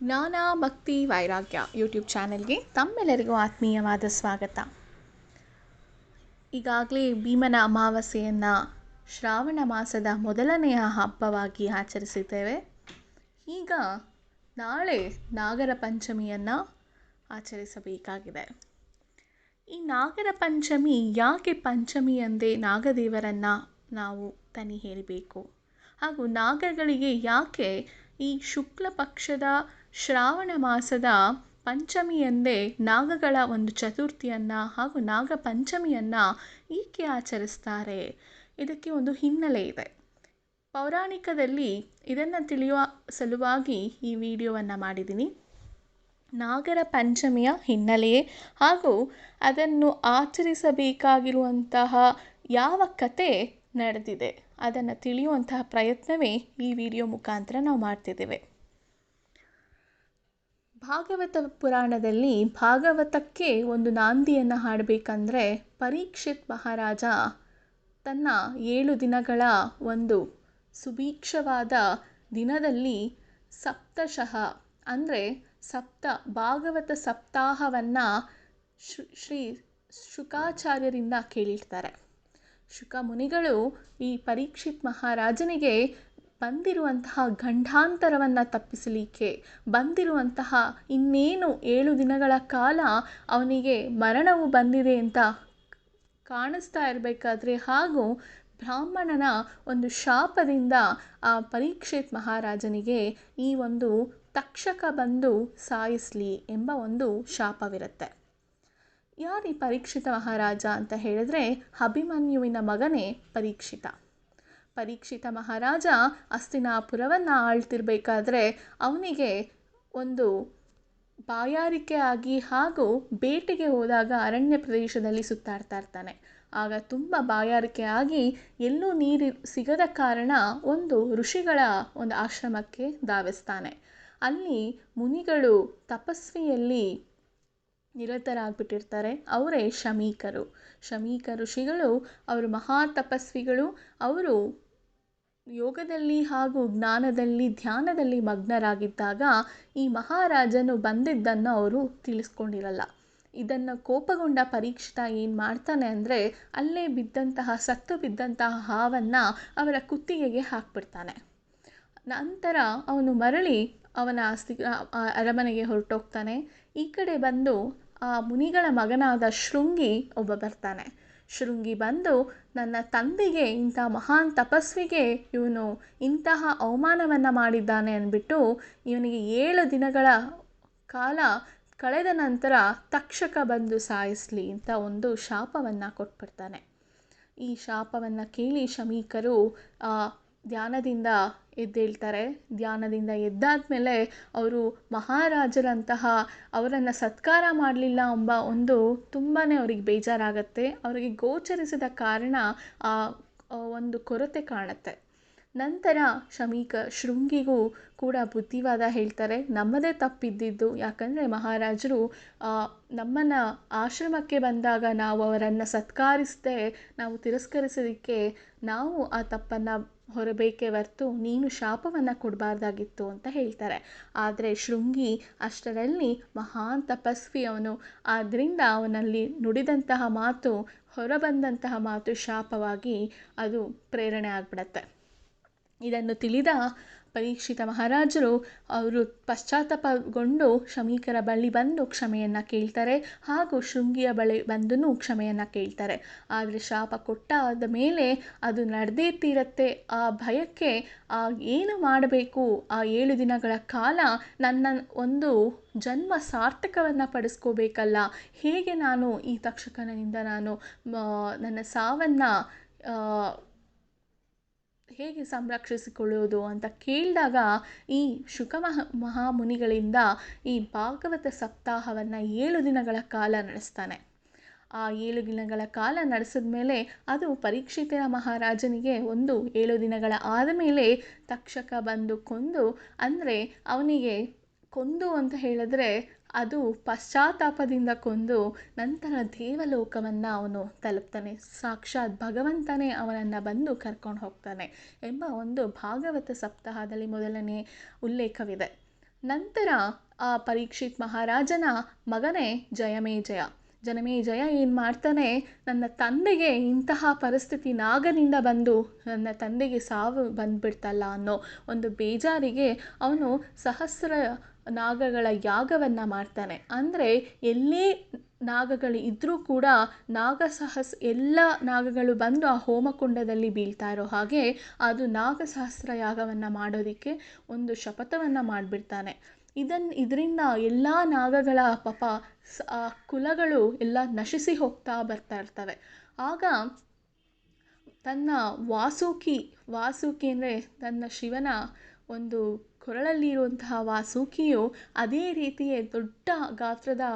ಜ್ಞಾನ ಭಕ್ತಿ ವೈರಾಗ್ಯ ಯೂಟ್ಯೂಬ್ ಚಾನೆಲ್ಗೆ ತಮ್ಮೆಲ್ಲರಿಗೂ ಆತ್ಮೀಯವಾದ ಸ್ವಾಗತ. ಈಗಾಗಲೇ ಭೀಮನ ಅಮಾವಾಸ್ಯೆಯನ್ನು ಶ್ರಾವಣ ಮಾಸದ ಮೊದಲನೆಯ ಹಬ್ಬವಾಗಿ ಆಚರಿಸಿದ್ದೇವೆ. ಈಗ ನಾಳೆ ನಾಗರ ಪಂಚಮಿಯನ್ನು ಆಚರಿಸಬೇಕಾಗಿದೆ. ಈ ನಾಗರ ಪಂಚಮಿ ಯಾಕೆ ಪಂಚಮಿ ಎಂದೇ ನಾಗದೇವರನ್ನು ನಾವು ತನಿ ಹೇಳಬೇಕು, ಹಾಗೂ ನಾಗಗಳಿಗೆ ಯಾಕೆ ಈ ಶುಕ್ಲ ಪಕ್ಷದ ಶ್ರಾವಣ ಮಾಸದ ಪಂಚಮಿ ಎಂದೇ ನಾಗಗಳ ಒಂದು ಚತುರ್ಥಿಯನ್ನು ಹಾಗೂ ನಾಗ ಪಂಚಮಿಯನ್ನು ಏಕೆ ಆಚರಿಸ್ತಾರೆ? ಇದಕ್ಕೆ ಒಂದು ಹಿನ್ನೆಲೆ ಇದೆ. ಪೌರಾಣಿಕದಲ್ಲಿ ಇದನ್ನು ತಿಳಿಯುವ ಸಲುವಾಗಿ ಈ ವಿಡಿಯೋವನ್ನು ಮಾಡಿದ್ದೀನಿ. ನಾಗರ ಪಂಚಮಿಯ ಹಿನ್ನೆಲೆ ಹಾಗೂ ಅದನ್ನು ಆಚರಿಸಬೇಕಾಗಿರುವಂತಹ ಯಾವ ಕತೆ ನಡೆದಿದೆ ಅದನ್ನು ತಿಳಿಯುವಂತಹ ಪ್ರಯತ್ನವೇ ಈ ವಿಡಿಯೋ ಮುಖಾಂತರ ನಾವು ಮಾಡ್ತಿದ್ದೇವೆ. ಭಾಗವತ ಪುರಾಣದಲ್ಲಿ ಭಾಗವತಕ್ಕೆ ಒಂದು ನಾಂದಿಯನ್ನು ಹಾಡಬೇಕಂದ್ರೆ ಪರೀಕ್ಷಿತ್ ಮಹಾರಾಜ ತನ್ನ 7 ದಿನಗಳ ಒಂದು ಸುಭೀಕ್ಷವಾದ ದಿನದಲ್ಲಿ ಸಪ್ತಶಃ ಅಂದರೆ ಭಾಗವತ ಸಪ್ತಾಹವನ್ನು ಶ್ರೀ ಶುಕಾಚಾರ್ಯರಿಂದ ಕೇಳಿರ್ತಾರೆ. ಶುಕ ಮುನಿಗಳು ಈ ಪರೀಕ್ಷಿತ್ ಮಹಾರಾಜನಿಗೆ ಬಂದಿರುವಂತಹ ಗಂಡಾಂತರವನ್ನು ತಪ್ಪಿಸಲಿಕ್ಕೆ, ಬಂದಿರುವಂತಹ ಇನ್ನೇನು 7 ದಿನಗಳ ಕಾಲ ಅವನಿಗೆ ಮರಣವು ಬಂದಿದೆ ಅಂತ ಕಾಣಿಸ್ತಾ ಇರಬೇಕಾದ್ರೆ, ಹಾಗೂ ಬ್ರಾಹ್ಮಣನ ಒಂದು ಶಾಪದಿಂದ ಆ ಪರೀಕ್ಷಿತ್ ಮಹಾರಾಜನಿಗೆ ಈ ಒಂದು ತಕ್ಷಕ ಬಂದು ಸಾಯಿಸಲಿ ಎಂಬ ಒಂದು ಶಾಪವಿರುತ್ತೆ. ಯಾರು ಈ ಪರೀಕ್ಷಿತ ಮಹಾರಾಜ ಅಂತ ಹೇಳಿದ್ರೆ ಅಭಿಮನ್ಯುವಿನ ಮಗನೇ ಪರೀಕ್ಷಿತ ಮಹಾರಾಜ ಹಸ್ತಿನಾಪುರವನ್ನು ಆಳ್ತಿರ್ಬೇಕಾದ್ರೆ ಅವನಿಗೆ ಒಂದು ಬಾಯಾರಿಕೆ ಆಗಿ ಹಾಗೂ ಬೇಟೆಗೆ ಹೋದಾಗ ಅರಣ್ಯ ಪ್ರದೇಶದಲ್ಲಿ ಸುತ್ತಾಡ್ತಾ ಇರ್ತಾನೆ. ಆಗ ತುಂಬ ಬಾಯಾರಿಕೆ ಆಗಿ ಎಲ್ಲೂ ನೀರು ಸಿಗದ ಕಾರಣ ಒಂದು ಋಷಿಗಳ ಒಂದು ಆಶ್ರಮಕ್ಕೆ ಧಾವಿಸ್ತಾನೆ. ಅಲ್ಲಿ ಮುನಿಗಳು ತಪಸ್ವಿಯಲ್ಲಿ ನಿರತರಾಗ್ಬಿಟ್ಟಿರ್ತಾರೆ. ಅವರೇ ಶಮೀಕ ಋಷಿಗಳು. ಅವರು ಮಹಾ ತಪಸ್ವಿಗಳು. ಅವರು ಯೋಗದಲ್ಲಿ ಹಾಗೂ ಜ್ಞಾನದಲ್ಲಿ ಧ್ಯಾನದಲ್ಲಿ ಮಗ್ನರಾಗಿದ್ದಾಗ ಈ ಮಹಾರಾಜನು ಬಂದಿದ್ದನ್ನು ಅವರು ತಿಳಿಸ್ಕೊಂಡಿರಲ್ಲ. ಇದನ್ನು ಕೋಪಗೊಂಡ ಪರೀಕ್ಷಿತ ಏನು ಮಾಡ್ತಾನೆ ಅಂದರೆ ಅಲ್ಲೇ ಸತ್ತು ಬಿದ್ದಂತಹ ಹಾವನ್ನು ಅವರ ಕುತ್ತಿಗೆಗೆ ಹಾಕ್ಬಿಡ್ತಾನೆ. ನಂತರ ಅವನು ಮರಳಿ ಅವನ ಅರಮನೆಗೆ ಹೊರಟೋಗ್ತಾನೆ. ಈ ಕಡೆ ಬಂದು ಆ ಮುನಿಗಳ ಮಗನಾದ ಶೃಂಗಿ ಒಬ್ಬ ಬರ್ತಾನೆ. ಶೃಂಗಿ ಬಂದು ನನ್ನ ತಂದೆಗೆ ಇಂಥ ಮಹಾನ್ ತಪಸ್ವಿಗೆ ಇವನು ಇಂತಹ ಅವಮಾನವನ್ನು ಮಾಡಿದ್ದಾನೆ ಅಂದ್ಬಿಟ್ಟು ಇವನಿಗೆ 7 ದಿನಗಳ ಕಾಲ ಕಳೆದ ನಂತರ ತಕ್ಷಕ ಬಂದು ಸಾಯಿಸಲಿ ಅಂತ ಒಂದು ಶಾಪವನ್ನು ಕೊಟ್ಬಿಡ್ತಾನೆ. ಈ ಶಾಪವನ್ನು ಕೇಳಿ ಶಮೀಕರು ಧ್ಯಾನದಿಂದ ಎದ್ದೇಳ್ತಾರೆ. ಧ್ಯಾನದಿಂದ ಎದ್ದಾದ್ಮೇಲೆ ಅವರು ಮಹಾರಾಜರಂತಹ ಅವರನ್ನು ಸತ್ಕಾರ ಮಾಡಲಿಲ್ಲ ಎಂಬ ಒಂದು ತುಂಬಾ ಅವರಿಗೆ ಬೇಜಾರಾಗತ್ತೆ. ಅವರಿಗೆ ಗೋಚರಿಸಿದ ಕಾರಣ ಆ ಒಂದು ಕೊರತೆ ಕಾಣುತ್ತೆ. ನಂತರ ಶೃಂಗಿಗೂ ಕೂಡ ಬುದ್ಧಿವಾದ ಹೇಳ್ತಾರೆ. ನಮ್ಮದೇ ತಪ್ಪಿದ್ದಿದ್ದು, ಯಾಕಂದರೆ ಮಹಾರಾಜರು ನಮ್ಮನ್ನು ಆಶ್ರಮಕ್ಕೆ ಬಂದಾಗ ನಾವು ಅವರನ್ನು ಸತ್ಕರಿಸದೆ ನಾವು ತಿರಸ್ಕರಿಸೋದಕ್ಕೆ ನಾವು ಆ ತಪ್ಪನ್ನು ಹೊರಬೇಕೇ ಹೊರತು ನೀನು ಶಾಪವನ್ನು ಕೊಡಬಾರ್ದಾಗಿತ್ತು ಅಂತ ಹೇಳ್ತಾರೆ. ಆದರೆ ಶೃಂಗಿ ಅಷ್ಟರಲ್ಲಿ ಮಹಾನ್ ತಪಸ್ವಿ ಅವನು. ಆದ್ದರಿಂದ ಅವನಲ್ಲಿ ನುಡಿದಂತಹ ಮಾತು, ಹೊರಬಂದಂತಹ ಮಾತು ಶಾಪವಾಗಿ ಅದು ಪ್ರೇರಣೆ ಆಗಿಬಿಡತ್ತೆ. ಇದನ್ನು ತಿಳಿದ ಪರೀಕ್ಷಿತ ಮಹಾರಾಜರು ಅವರು ಪಶ್ಚಾತ್ತಾಪಗೊಂಡು ಶಮೀಕರ ಬಳಿ ಬಂದು ಕ್ಷಮೆಯನ್ನು ಕೇಳ್ತಾರೆ, ಹಾಗೂ ಶೃಂಗಿಯ ಬಳಿ ಬಂದು ಕ್ಷಮೆಯನ್ನು ಕೇಳ್ತಾರೆ. ಆದರೆ ಶಾಪ ಕೊಟ್ಟಾದ ಮೇಲೆ ಅದು ನಡೆದೇ ತೀರತ್ತೆ. ಆ ಭಯಕ್ಕೆ ಏನು ಮಾಡಬೇಕು, ಆ 7 ದಿನಗಳ ಕಾಲ ನನ್ನ ಒಂದು ಜನ್ಮ ಸಾರ್ಥಕವನ್ನು ಪಡಿಸ್ಕೋಬೇಕಲ್ಲ, ಹೇಗೆ ನಾನು ಈ ತಕ್ಷಕನಿಂದ ನಾನು ನನ್ನ ಸಾವನ್ನು ಹೇಗೆ ಸಂರಕ್ಷಿಸಿಕೊಳ್ಳುವುದು ಅಂತ ಕೇಳಿದಾಗ ಈ ಮಹಾಮುನಿಗಳಿಂದ ಈ ಭಾಗವತ ಸಪ್ತಾಹವನ್ನು 7 ದಿನಗಳ ಕಾಲ ನಡೆಸ್ತಾನೆ. ಆ 7 ದಿನಗಳ ಕಾಲ ನಡೆಸಿದ ಮೇಲೆ ಅದು ಪರೀಕ್ಷಿತ ಮಹಾರಾಜನಿಗೆ 7 ದಿನಗಳ ಆದಮೇಲೆ ತಕ್ಷಕ ಬಂದು ಕೊಂದು, ಅಂದರೆ ಅವನಿಗೆ ಕೊಂದು ಅಂತ ಹೇಳಿದ್ರೆ ಅದು ಪಶ್ಚಾತ್ತಾಪದಿಂದ ಕೊಂದು ನಂತರ ದೇವಲೋಕವನ್ನು ಅವನು ತಲುಪ್ತಾನೆ. ಸಾಕ್ಷಾತ್ ಭಗವಂತನೇ ಅವನನ್ನು ಬಂದು ಕರ್ಕೊಂಡು ಹೋಗ್ತಾನೆ ಎಂಬ ಒಂದು ಭಾಗವತ ಸಪ್ತಾಹದಲ್ಲಿ ಮೊದಲನೇ ಉಲ್ಲೇಖವಿದೆ. ನಂತರ ಆ ಪರೀಕ್ಷಿತ್ ಮಹಾರಾಜನ ಮಗನೇ ಜಯಮೇಜಯ. ಜನಮೇಜಯ ಏನು ಮಾಡ್ತಾನೆ, ನನ್ನ ತಂದೆಗೆ ಇಂತಹ ಪರಿಸ್ಥಿತಿ ನಾಗನಿಂದ ಬಂದು ನನ್ನ ತಂದೆಗೆ ಸಾವು ಬಂದುಬಿಡ್ತಲ್ಲ ಅನ್ನೋ ಒಂದು ಬೇಜಾರಿಗೆ ಅವನು ಸಹಸ್ರ ನಾಗಗಳ ಯಾಗವನ್ನು ಮಾಡ್ತಾನೆ. ಅಂದರೆ ಎಲ್ಲೇ ನಾಗಗಳು ಇದ್ದರೂ ಕೂಡ ಎಲ್ಲ ನಾಗಗಳು ಬಂದು ಆ ಹೋಮಕುಂಡದಲ್ಲಿ ಬೀಳ್ತಾ ಇರೋ ಹಾಗೆ ಅದು ನಾಗಸಹಸ್ರ ಯಾಗವನ್ನು ಮಾಡೋದಕ್ಕೆ ಒಂದು ಶಪಥವನ್ನು ಮಾಡಿಬಿಡ್ತಾನೆ. ಇದರಿಂದ ಎಲ್ಲ ನಾಗಗಳ ಪಾಪ ಕುಲಗಳು ಎಲ್ಲ ನಶಿಸಿ ಹೋಗ್ತಾ ಬರ್ತಾ ಇರ್ತವೆ. ಆಗ ತನ್ನ ವಾಸುಕಿ ಅಂದರೆ ತನ್ನ ಶಿವನ ಒಂದು ಕೊರಳಲ್ಲಿರುವಂತಹ ವಾಸುಕಿಯು ಅದೇ ರೀತಿಯೇ ದೊಡ್ಡ ಗಾತ್ರದ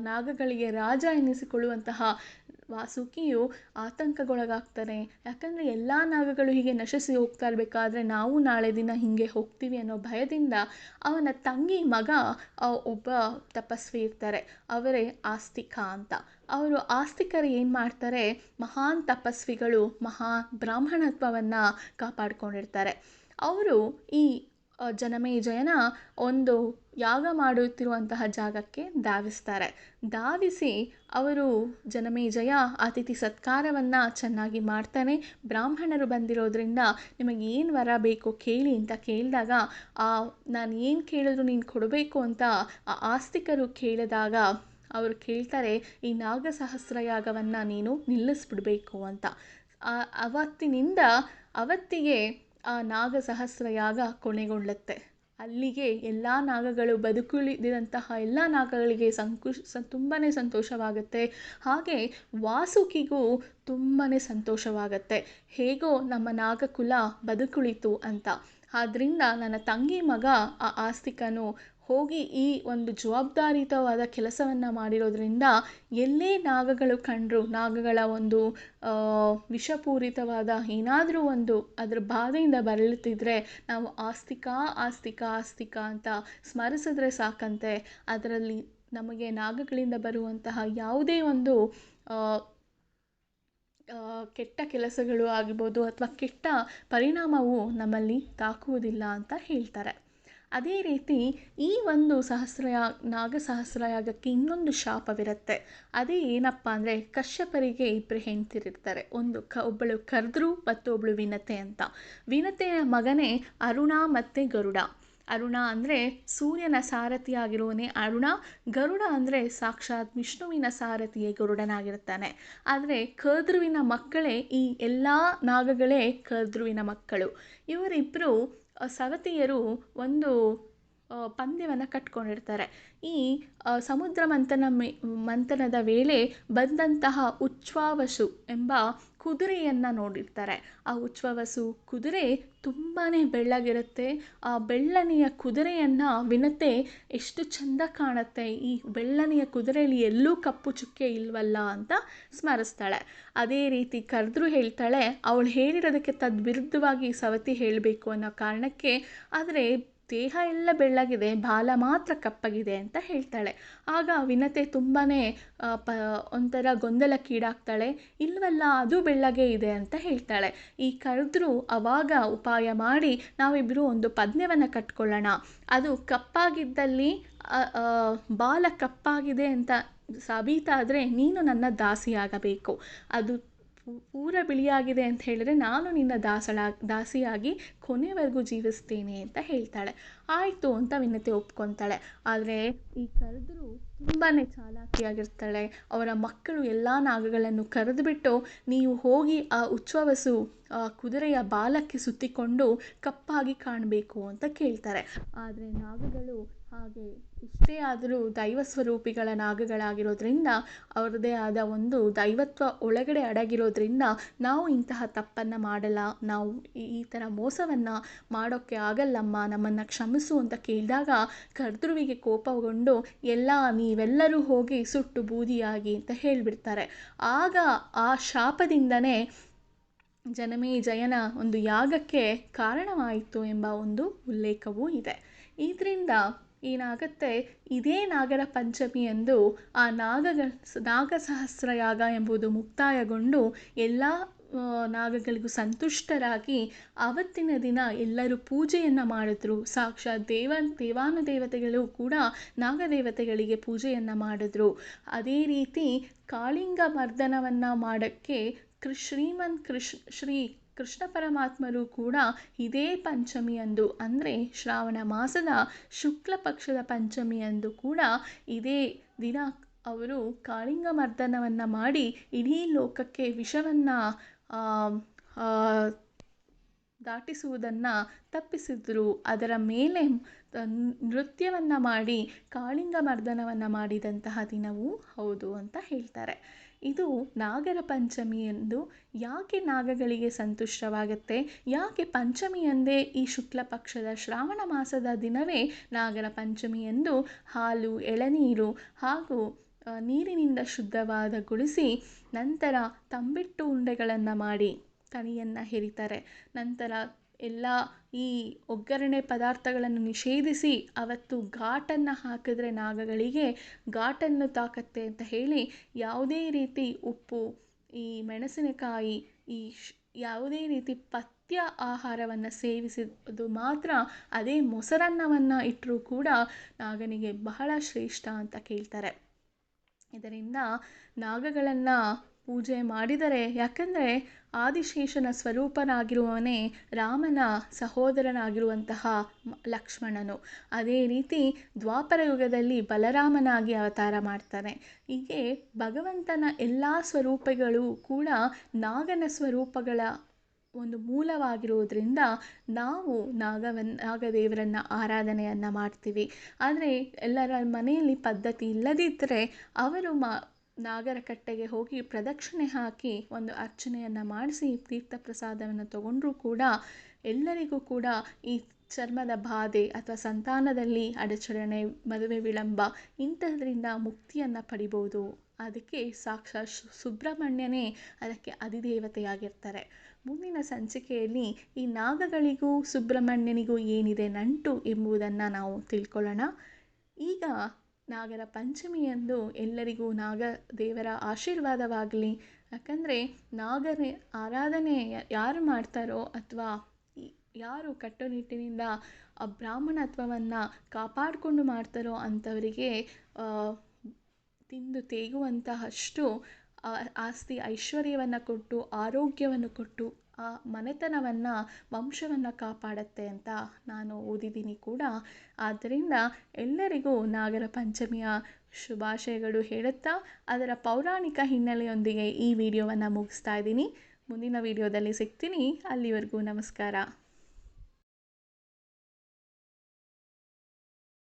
ನಾಗಗಳಿಗೆ ರಾಜ ಎನ್ನಿಸಿಕೊಳ್ಳುವಂತಹ ವಾಸುಕಿಯು ಆತಂಕಗೊಳಗಾಗ್ತಾನೆ. ಯಾಕಂದರೆ ಎಲ್ಲ ನಾಗಗಳು ಹೀಗೆ ನಶಿಸಿ ಹೋಗ್ತಾ ಇರಬೇಕಾದ್ರೆ ನಾವು ನಾಳೆ ದಿನ ಹೀಗೆ ಹೋಗ್ತೀವಿ ಅನ್ನೋ ಭಯದಿಂದ ಅವನ ತಂಗಿ ಮಗ ಒಬ್ಬ ತಪಸ್ವಿ ಇರ್ತಾರೆ, ಅವರೇ ಆಸ್ತಿಕ ಅಂತ. ಅವರು ಆಸ್ತಿಕರು ಏನು ಮಾಡ್ತಾರೆ, ಮಹಾನ್ ತಪಸ್ವಿಗಳು ಮಹಾನ್ ಬ್ರಾಹ್ಮಣತ್ವವನ್ನು ಕಾಪಾಡ್ಕೊಂಡಿರ್ತಾರೆ. ಅವರು ಈ ಜನಮೇಜಯನ ಒಂದು ಯಾಗ ಮಾಡುತ್ತಿರುವಂತಹ ಜಾಗಕ್ಕೆ ಧಾವಿಸಿ ಅವರು ಜನಮೇಜಯ ಅತಿಥಿ ಸತ್ಕಾರವನ್ನು ಚೆನ್ನಾಗಿ ಮಾಡ್ತಾನೆ. ಬ್ರಾಹ್ಮಣರು ಬಂದಿರೋದ್ರಿಂದ ನಿಮಗೆ ಏನು ವರ ಬೇಕು ಕೇಳಿ ಅಂತ ಕೇಳಿದಾಗ ನಾನು ಏನು ಕೇಳಿದ್ರು ನೀನು ಕೊಡಬೇಕು ಅಂತ ಆ ಆಸ್ತಿಕರು ಕೇಳಿದಾಗ ಅವರು ಕೇಳ್ತಾರೆ, ಈ ನಾಗಸಹಸ್ರಯಾಗವನ್ನು ನೀನು ನಿಲ್ಲಿಸ್ಬಿಡ್ಬೇಕು ಅಂತ. ಅವತ್ತಿಗೆ ಆ ನಾಗಸಹಸ್ರಯಾಗ ಕೊನೆಗೊಳ್ಳುತ್ತೆ. ಅಲ್ಲಿಗೆ ಎಲ್ಲ ನಾಗಗಳು ಬದುಕುಳಿದಿದಂತಹ ಎಲ್ಲ ನಾಗಗಳಿಗೆ ತುಂಬಾ ಸಂತೋಷವಾಗುತ್ತೆ. ಹಾಗೆ ವಾಸುಕಿಗೂ ತುಂಬಾ ಸಂತೋಷವಾಗುತ್ತೆ, ಹೇಗೋ ನಮ್ಮ ನಾಗಕುಲ ಬದುಕುಳಿತು ಅಂತ. ಆದ್ದರಿಂದ ನನ್ನ ತಂಗಿ ಮಗ ಆ ಆಸ್ತಿಕನು ಹೋಗಿ ಈ ಒಂದು ಜವಾಬ್ದಾರಿಯುತವಾದ ಕೆಲಸವನ್ನು ಮಾಡಿರೋದ್ರಿಂದ ಎಲ್ಲೇ ನಾಗಗಳು ಕಂಡರೂ ನಾಗಗಳ ಒಂದು ವಿಷಪೂರಿತವಾದ ಏನಾದರೂ ಒಂದು ಅದರ ಬಾಧೆಯಿಂದ ಬರಳುತ್ತಿದ್ರೆ ನಾವು ಆಸ್ತಿಕ ಅಂತ ಸ್ಮರಿಸಿದ್ರೆ ಸಾಕಂತೆ ಅದರಲ್ಲಿ ನಮಗೆ ನಾಗಗಳಿಂದ ಬರುವಂತಹ ಯಾವುದೇ ಒಂದು ಕೆಟ್ಟ ಕೆಲಸಗಳು ಆಗ್ಬೋದು ಅಥವಾ ಕೆಟ್ಟ ಪರಿಣಾಮವು ನಮ್ಮಲ್ಲಿ ತಾಕುವುದಿಲ್ಲ ಅಂತ ಹೇಳ್ತಾರೆ. ಅದೇ ರೀತಿ ಈ ಒಂದು ನಾಗಸಹಸ್ರಯಾಗಕ್ಕೆ ಇನ್ನೊಂದು ಶಾಪವಿರುತ್ತೆ. ಅದೇ ಏನಪ್ಪ ಅಂದರೆ, ಕಶ್ಯಪರಿಗೆ ಇಬ್ಬರು ಹೆಂಡ್ತಿರಿರ್ತಾರೆ. ಒಬ್ಬಳು ಕರ್ದ್ರು ಮತ್ತು ಒಬ್ಬಳು ವಿನತೆ ಅಂತ. ವಿನತೆಯ ಮಗನೇ ಅರುಣ ಮತ್ತು ಗರುಡ. ಅರುಣ ಅಂದರೆ ಸೂರ್ಯನ ಸಾರಥಿಯಾಗಿರುವನೇ ಅರುಣ. ಗರುಡ ಅಂದರೆ ಸಾಕ್ಷಾತ್ ವಿಷ್ಣುವಿನ ಸಾರಥಿಯೇ ಗರುಡನಾಗಿರ್ತಾನೆ. ಆದರೆ ಕರ್ದ್ರುವಿನ ಮಕ್ಕಳೇ ಈ ಎಲ್ಲ ನಾಗಗಳೇ ಕರ್ದ್ರುವಿನ ಮಕ್ಕಳು. ಇವರಿಬ್ಬರು ಸವತಿಯರು ಒಂದು ಪಂದ್ಯವನ್ನು ಕಟ್ಕೊಂಡಿರ್ತಾರೆ. ಈ ಸಮುದ್ರ ಮಂಥನದ ವೇಳೆ ಬಂದಂತಹ ಉಚ್ಛ್ವಾವಸು ಎಂಬ ಕುದುರೆಯನ್ನು ನೋಡಿರ್ತಾರೆ. ಆ ಉಚ್ಛ್ವಾವಸು ಕುದುರೆ ತುಂಬಾ ಬೆಳ್ಳಗಿರುತ್ತೆ. ಆ ಬೆಳ್ಳನೆಯ ಕುದುರೆಯನ್ನು ವಿನತೆ ಎಷ್ಟು ಚೆಂದ ಕಾಣುತ್ತೆ, ಈ ಬೆಳ್ಳನೆಯ ಕುದುರೆಯಲ್ಲಿ ಎಲ್ಲೂ ಕಪ್ಪು ಚುಕ್ಕೆ ಇಲ್ವಲ್ಲ ಅಂತ ಸ್ಮರಿಸ್ತಾಳೆ. ಅದೇ ರೀತಿ ಕರೆದ್ರು ಹೇಳ್ತಾಳೆ, ಅವಳು ಹೇಳಿರೋದಕ್ಕೆ ತದ್ವಿರುದ್ಧವಾಗಿ ಸವತಿ ಹೇಳಬೇಕು ಅನ್ನೋ ಕಾರಣಕ್ಕೆ, ಆದರೆ ದೇಹ ಎಲ್ಲ ಬೆಳ್ಳಗಿದೆ, ಬಾಲ ಮಾತ್ರ ಕಪ್ಪಗಿದೆ ಅಂತ ಹೇಳ್ತಾಳೆ. ಆಗ ವಿನತೆ ತುಂಬಾ ಒಂಥರ ಗೊಂದಲಕ್ಕೀಡಾಗ್ತಾಳೆ. ಇಲ್ವಲ್ಲ, ಅದು ಬೆಳ್ಳಗೆ ಇದೆ ಅಂತ ಹೇಳ್ತಾಳೆ. ಈ ಕರೆದ್ರು ಆವಾಗ ಉಪಾಯ ಮಾಡಿ, ನಾವಿಬ್ಬರು ಒಂದು ಪಂದ್ಯವನ್ನು ಕಟ್ಕೊಳ್ಳೋಣ, ಅದು ಕಪ್ಪಾಗಿದ್ದಲ್ಲಿ ಬಾಲ ಕಪ್ಪಾಗಿದೆ ಅಂತ ಸಾಬೀತಾದರೆ ನೀನು ನನ್ನ ದಾಸಿಯಾಗಬೇಕು, ಅದು ಪೂರ ಬಿಳಿಯಾಗಿದೆ ಅಂತ ಹೇಳಿದ್ರೆ ನಾನು ನಿನ್ನ ದಾಸಿಯಾಗಿ ಕೊನೆವರೆಗೂ ಜೀವಿಸ್ತೇನೆ ಅಂತ ಹೇಳ್ತಾಳೆ. ಆಯಿತು ಅಂತ ವಿನತೆ ಒಪ್ಕೊತಾಳೆ. ಆದರೆ ಈ ಕರೆದ್ರು ತುಂಬಾ ಚಾಲಾಕಿಯಾಗಿರ್ತಾಳೆ. ಅವರ ಮಕ್ಕಳು ಎಲ್ಲ ನಾಗಗಳನ್ನು ಕರೆದುಬಿಟ್ಟು, ನೀವು ಹೋಗಿ ಆ ಉಚ್ಛ್ವಾವಸು ಕುದುರೆಯ ಬಾಲಕ್ಕೆ ಸುತ್ತಿಕೊಂಡು ಕಪ್ಪಾಗಿ ಕಾಣಬೇಕು ಅಂತ ಕೇಳ್ತಾರೆ. ಆದರೆ ನಾಗಗಳು ಹಾಗೆ ಇಷ್ಟೇ ಆದರೂ ದೈವ ಸ್ವರೂಪಿಗಳ ನಾಗಗಳಾಗಿರೋದ್ರಿಂದ, ಅವರದೇ ಆದ ಒಂದು ದೈವತ್ವ ಒಳಗಡೆ ಅಡಗಿರೋದ್ರಿಂದ ನಾವು ಇಂತಹ ತಪ್ಪನ್ನು ಮಾಡಲ್ಲ, ನಾವು ಈ ಥರ ಮೋಸವನ್ನು ಮಾಡೋಕ್ಕೆ ಆಗಲ್ಲಮ್ಮ, ನಮ್ಮನ್ನು ಕ್ಷಮಿಸು ಅಂತ ಕೇಳಿದಾಗ ಕರ್ದ್ರುವಿಗೆ ಕೋಪಗೊಂಡು ನೀವೆಲ್ಲರೂ ಹೋಗಿ ಸುಟ್ಟು ಬೂದಿಯಾಗಿ ಅಂತ ಹೇಳಿಬಿಡ್ತಾರೆ. ಆಗ ಆ ಶಾಪದಿಂದನೇ ಜನಮೇಜಯನ ಒಂದು ಯಾಗಕ್ಕೆ ಕಾರಣವಾಯಿತು ಎಂಬ ಒಂದು ಉಲ್ಲೇಖವೂ ಇದೆ. ಇದರಿಂದ ಏನಾಗುತ್ತೆ, ಇದೇ ನಾಗರ ಪಂಚಮಿ ಎಂದು ಆ ನಾಗಸಹಸ್ರಯಾಗ ಎಂಬುದು ಮುಕ್ತಾಯಗೊಂಡು ಎಲ್ಲ ನಾಗಗಳಿಗೂ ಸಂತುಷ್ಟರಾಗಿ ಆವತ್ತಿನ ದಿನ ಎಲ್ಲರೂ ಪೂಜೆಯನ್ನು ಮಾಡಿದ್ರು. ಸಾಕ್ಷಾತ್ ದೇವಾನುದೇವತೆಗಳು ಕೂಡ ನಾಗದೇವತೆಗಳಿಗೆ ಪೂಜೆಯನ್ನು ಮಾಡಿದ್ರು. ಅದೇ ರೀತಿ ಕಾಳಿಂಗ ಮರ್ದನವನ್ನು ಮಾಡೋಕ್ಕೆ ಶ್ರೀ ಕೃಷ್ಣ ಪರಮಾತ್ಮರು ಕೂಡ ಇದೇ ಪಂಚಮಿಯಂದು ಅಂದರೆ ಶ್ರಾವಣ ಮಾಸದ ಶುಕ್ಲ ಪಕ್ಷದ ಪಂಚಮಿಯಂದು ಕೂಡ ಇದೇ ದಿನ ಅವರು ಕಾಳಿಂಗ ಮರ್ದನವನ್ನು ಮಾಡಿ ಇಡೀ ಲೋಕಕ್ಕೆ ವಿಷವನ್ನು ದಾಟಿಸುವುದನ್ನು ತಪ್ಪಿಸಿದ್ರು. ಅದರ ಮೇಲೆ ನೃತ್ಯವನ್ನು ಮಾಡಿ ಕಾಳಿಂಗ ಮರ್ದನವನ್ನು ಮಾಡಿದಂತಹ ದಿನವೂ ಹೌದು ಅಂತ ಹೇಳ್ತಾರೆ. ಇದು ನಾಗರ ಪಂಚಮಿಯಂದು ಯಾಕೆ ನಾಗಗಳಿಗೆ ಸಂತುಷ್ಟವಾಗುತ್ತೆ, ಯಾಕೆ ಪಂಚಮಿಯಂದೇ ಈ ಶುಕ್ಲ ಪಕ್ಷದ ಶ್ರಾವಣ ಮಾಸದ ದಿನವೇ ನಾಗರ ಪಂಚಮಿಯಂದು ಹಾಲು ಎಳನೀರು ಹಾಗೂ ನೀರಿನಿಂದ ಶುದ್ಧವಾದಗೊಳಿಸಿ ನಂತರ ತಂಬಿಟ್ಟು ಉಂಡೆಗಳನ್ನು ಮಾಡಿ ತಣಿಯನ್ನು ಹೆರಿತಾರೆ. ನಂತರ ಎಲ್ಲ ಈ ಒಗ್ಗರಣೆ ಪದಾರ್ಥಗಳನ್ನು ನಿಷೇಧಿಸಿ ಅವತ್ತು ಘಾಟನ್ನು ಹಾಕಿದ್ರೆ ನಾಗಗಳಿಗೆ ಘಾಟನ್ನು ತಾಕತ್ತೆ ಅಂತ ಹೇಳಿ ಯಾವುದೇ ರೀತಿ ಉಪ್ಪು, ಈ ಮೆಣಸಿನಕಾಯಿ, ಯಾವುದೇ ರೀತಿ ಪಥ್ಯ ಆಹಾರವನ್ನು ಸೇವಿಸಿದ್ದು ಮಾತ್ರ ಅದೇ ಮೊಸರನ್ನವನ್ನು ಇಟ್ಟರೂ ಕೂಡ ನಾಗನಿಗೆ ಬಹಳ ಶ್ರೇಷ್ಠ ಅಂತ ಕೇಳ್ತಾರೆ. ಇದರಿಂದ ನಾಗಗಳನ್ನು ಪೂಜೆ ಮಾಡಿದರೆ, ಯಾಕಂದರೆ ಆದಿಶೇಷನ ಸ್ವರೂಪನಾಗಿರುವವನೇ ರಾಮನ ಸಹೋದರನಾಗಿರುವಂತಹ ಲಕ್ಷ್ಮಣನು. ಅದೇ ರೀತಿ ದ್ವಾಪರ ಯುಗದಲ್ಲಿ ಬಲರಾಮನಾಗಿ ಅವತಾರ ಮಾಡ್ತಾನೆ. ಹೀಗೆ ಭಗವಂತನ ಎಲ್ಲ ಸ್ವರೂಪಗಳು ಕೂಡ ನಾಗನ ಸ್ವರೂಪಗಳ ಒಂದು ಮೂಲವಾಗಿರುವುದರಿಂದ ನಾವು ನಾಗದೇವರನ್ನು ಆರಾಧನೆಯನ್ನು ಮಾಡ್ತೀವಿ. ಆದರೆ ಎಲ್ಲರ ಮನೆಯಲ್ಲಿ ಪದ್ಧತಿ ಇಲ್ಲದಿದ್ದರೆ ಅವರು ನಾಗರ ಕಟ್ಟೆಗೆ ಹೋಗಿ ಪ್ರದಕ್ಷಿಣೆ ಹಾಕಿ ಒಂದು ಅರ್ಚನೆಯನ್ನು ಮಾಡಿಸಿ ತೀರ್ಥ ಪ್ರಸಾದವನ್ನು ತಗೊಂಡ್ರೂ ಕೂಡ ಎಲ್ಲರಿಗೂ ಕೂಡ ಈ ಚರ್ಮದ ಬಾಧೆ ಅಥವಾ ಸಂತಾನದಲ್ಲಿ ಅಡಚಣೆ, ಮದುವೆ ವಿಳಂಬ ಇಂಥದ್ರಿಂದ ಮುಕ್ತಿಯನ್ನು ಪಡಿಬೋದು. ಅದಕ್ಕೆ ಸಾಕ್ಷಾತ್ ಸುಬ್ರಹ್ಮಣ್ಯನೇ ಅದಕ್ಕೆ ಅಧಿದೇವತೆಯಾಗಿರ್ತಾರೆ. ಮುಂದಿನ ಸಂಚಿಕೆಯಲ್ಲಿ ಈ ನಾಗಗಳಿಗೂ ಸುಬ್ರಹ್ಮಣ್ಯನಿಗೂ ಏನಿದೆ ನಂಟು ಎಂಬುದನ್ನು ನಾವು ತಿಳ್ಕೊಳ್ಳೋಣ. ಈಗ ನಾಗರ ಪಂಚಮಿಯಂದು ಎಲ್ಲರಿಗೂ ನಾಗ ದೇವರ ಆಶೀರ್ವಾದವಾಗಲಿ. ಯಾಕಂದರೆ ನಾಗರ ಆರಾಧನೆ ಯಾರು ಮಾಡ್ತಾರೋ ಅಥವಾ ಯಾರು ಕಟ್ಟುನಿಟ್ಟಿನಿಂದ ಆ ಬ್ರಾಹ್ಮಣತ್ವವನ್ನು ಕಾಪಾಡಿಕೊಂಡು ಮಾಡ್ತಾರೋ ಅಂಥವರಿಗೆ ತಿಂದು ತೇಗುವಂತಹಷ್ಟು ಆಸ್ತಿ ಐಶ್ವರ್ಯವನ್ನು ಕೊಟ್ಟು ಆರೋಗ್ಯವನ್ನು ಕೊಟ್ಟು ಆ ಮನೆತನವನ್ನು ವಂಶವನ್ನು ಕಾಪಾಡುತ್ತೆ ಅಂತ ನಾನು ಓದಿದ್ದೀನಿ ಕೂಡ. ಆದ್ದರಿಂದ ಎಲ್ಲರಿಗೂ ನಾಗರ ಪಂಚಮಿಯ ಶುಭಾಶಯಗಳು ಹೇಳುತ್ತಾ ಅದರ ಪೌರಾಣಿಕ ಹಿನ್ನೆಲೆಯೊಂದಿಗೆ ಈ ವಿಡಿಯೋವನ್ನು ಮುಗಿಸ್ತಾ ಇದ್ದೀನಿ. ಮುಂದಿನ ವಿಡಿಯೋದಲ್ಲಿ ಸಿಗ್ತೀನಿ. ಅಲ್ಲಿವರೆಗೂ ನಮಸ್ಕಾರ.